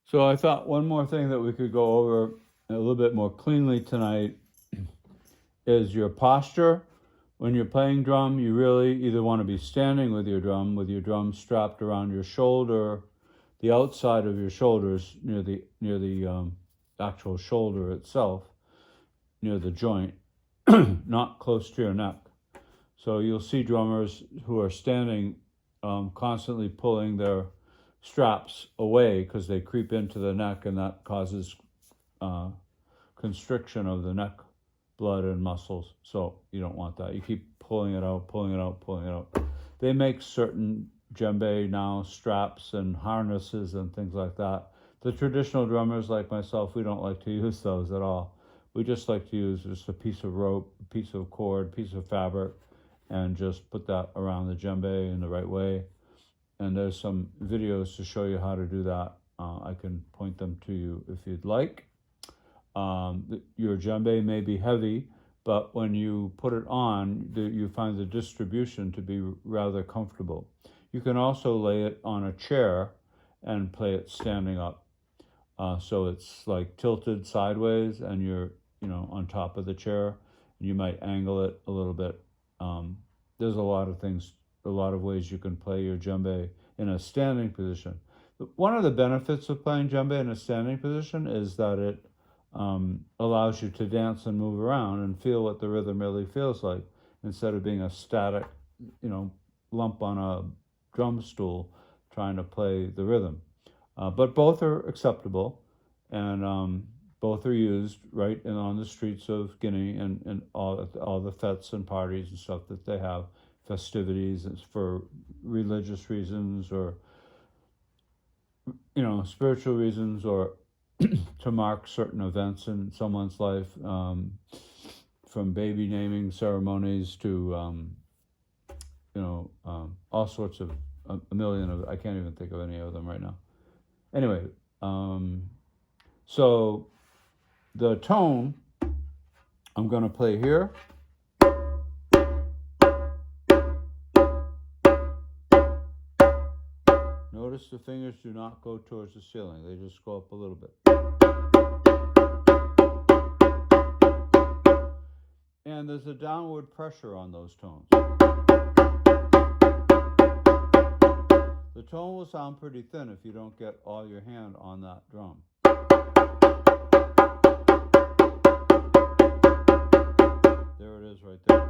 So I thought one more thing that we could go over a little bit more cleanly tonight is your posture. When you're playing drum, you really either want to be standing with your drum strapped around your shoulder, the outside of your shoulders near the actual shoulder itself, near the joint, not close to your neck. So you'll see drummers who are standing constantly pulling their straps away because they creep into the neck, and that causes uh, constriction of the neck blood and muscles. So you don't want that. You keep pulling it out, pulling it out, pulling it out. They make certain djembe now straps and harnesses and things like that. The traditional drummers like myself, we don't like to use those at all. We just like to use just a piece of rope, a piece of cord, a piece of fabric, and just put that around the djembe in the right way. And there's some videos to show you how to do that. I can point them to you if you'd like. Your djembe may be heavy, but when you put it on, you find the distribution to be rather comfortable. You can also lay it on a chair and play it standing up. So it's like tilted sideways, and you're on top of the chair. You might angle it a little bit. There's a lot of things, a lot of ways you can play your djembe in a standing position. One of the benefits of playing djembe in a standing position is that it allows you to dance and move around and feel what the rhythm really feels like, instead of being a static, lump on a drum stool trying to play the rhythm. But both are acceptable, and both are used right on the streets of Guinea, and all the fetes and parties and stuff that they have, festivities for religious reasons, or spiritual reasons, or to mark certain events in someone's life, from baby naming ceremonies to all sorts of a million of, I can't even think of any of them right now. Anyway, so the tone I'm going to play here. Notice the fingers do not go towards the ceiling, they just go up a little bit. And there's a downward pressure on those tones. The tone will sound pretty thin if you don't get all your hand on that drum. There it is right there.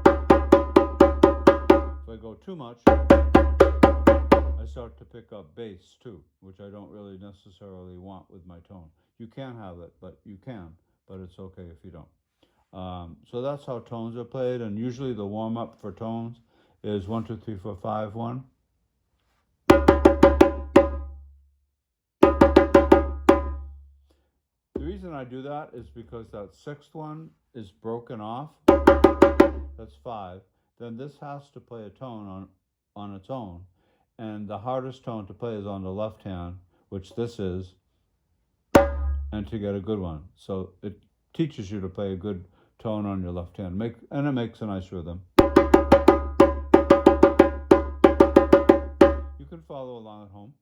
If I go too much, I start to pick up bass too, which I don't really necessarily want with my tone. You can have it, but it's okay if you don't. So that's how tones are played, and usually the warm-up for tones is 1, 2, 3, 4, 5, 1. The reason I do that is because that sixth one is broken off. That's 5. Then this has to play a tone on its own, and the hardest tone to play is on the left hand, which this is, and to get a good one. So it teaches you to play a good tone on your left hand, and it makes a nice rhythm. You can follow along at home.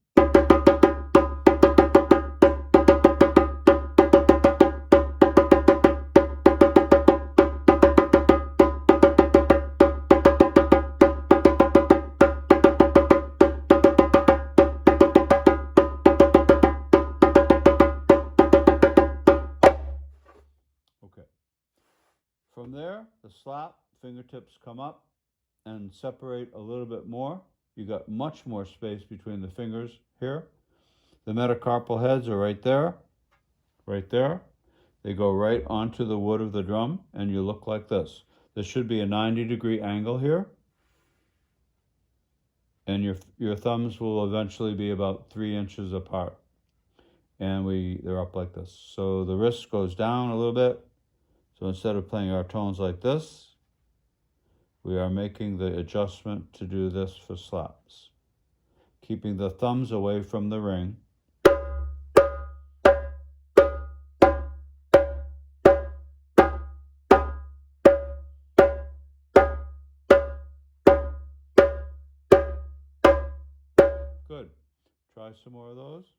Okay. From there, the slap, fingertips come up and separate a little bit more. You got much more space between the fingers here. The metacarpal heads are right there, right there. They go right onto the wood of the drum, and you look like this. There should be a 90-degree angle here, and your thumbs will eventually be about 3 inches apart, and they're up like this. So the wrist goes down a little bit. So instead of playing our tones like this, we are making the adjustment to do this for slaps, keeping the thumbs away from the ring. Good. Try some more of those.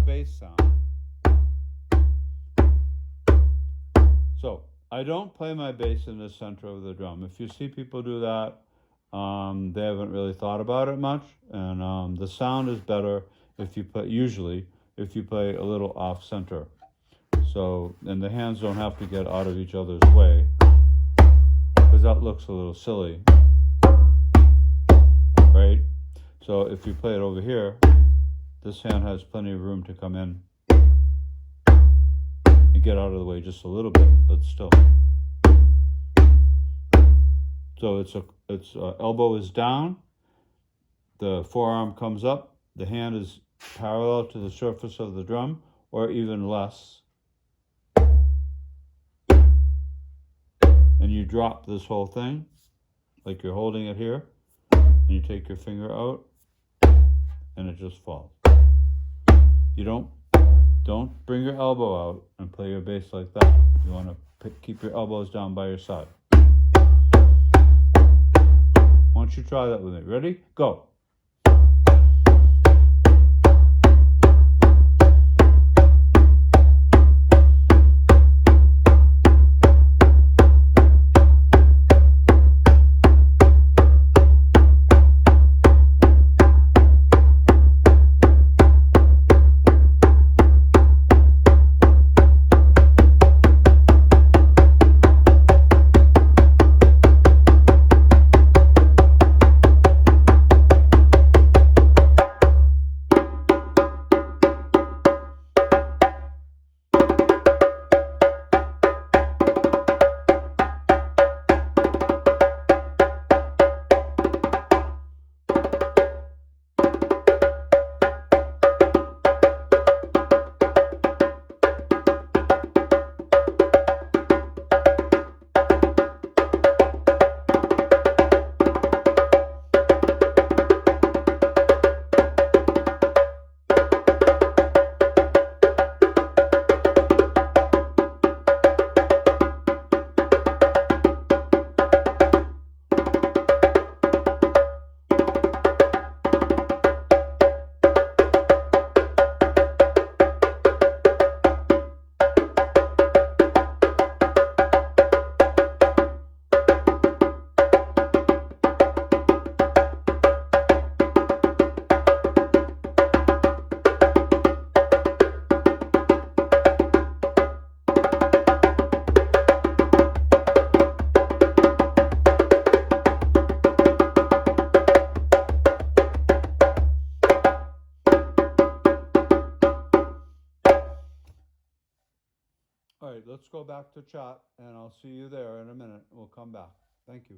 bass sound. So I don't play my bass in the center of the drum. If you see people do that, they haven't really thought about it much, and the sound is better if you play, usually, if you play a little off center. So, and the hands don't have to get out of each other's way, because that looks a little silly, right? So if you play it over here, this hand has plenty of room to come in and get out of the way just a little bit, but still. So it's elbow is down, the forearm comes up, the hand is parallel to the surface of the drum, or even less. And you drop this whole thing, like you're holding it here, and you take your finger out, and it just falls. You don't bring your elbow out and play your bass like that. You want to keep your elbows down by your side. Why don't you try that with me? Ready? Go. All right, let's go back to chat, and I'll see you there in a minute. We'll come back. Thank you.